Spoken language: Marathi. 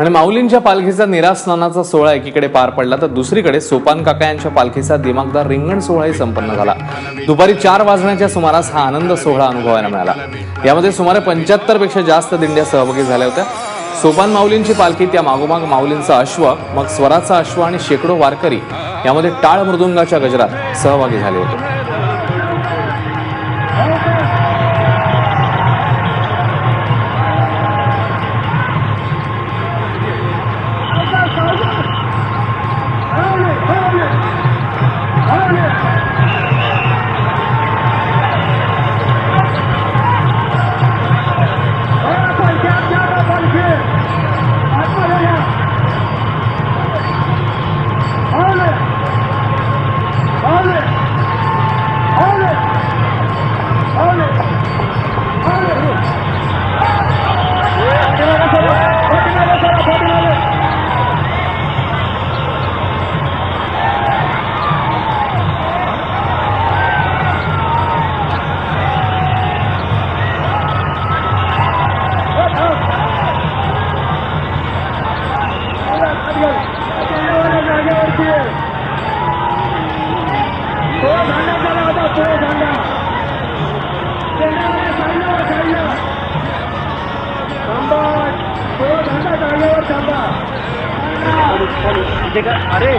आणि माऊलींच्या पालखीचा निरास्नानाचा सोहळा एकीकडे पार पडला तर दुसरीकडे सोपान काका यांच्या पालखीचा दिमागदार रिंगण सोहळाही संपन्न झाला। दुपारी 4 वाजण्याच्या सुमारास हा आनंद सोहळा अनुभवायला मिळाला। यामध्ये सुमारे 75 पेक्षा जास्त दिंड्या सहभागी झाल्या होत्या। सोपान माऊलींची पालखी, त्या मागोमाग माऊलींचा अश्व, मग स्वराचा अश्व आणि शेकडो वारकरी यामध्ये टाळ मृदुंगाच्या गजरात सहभागी झाले होते। अरे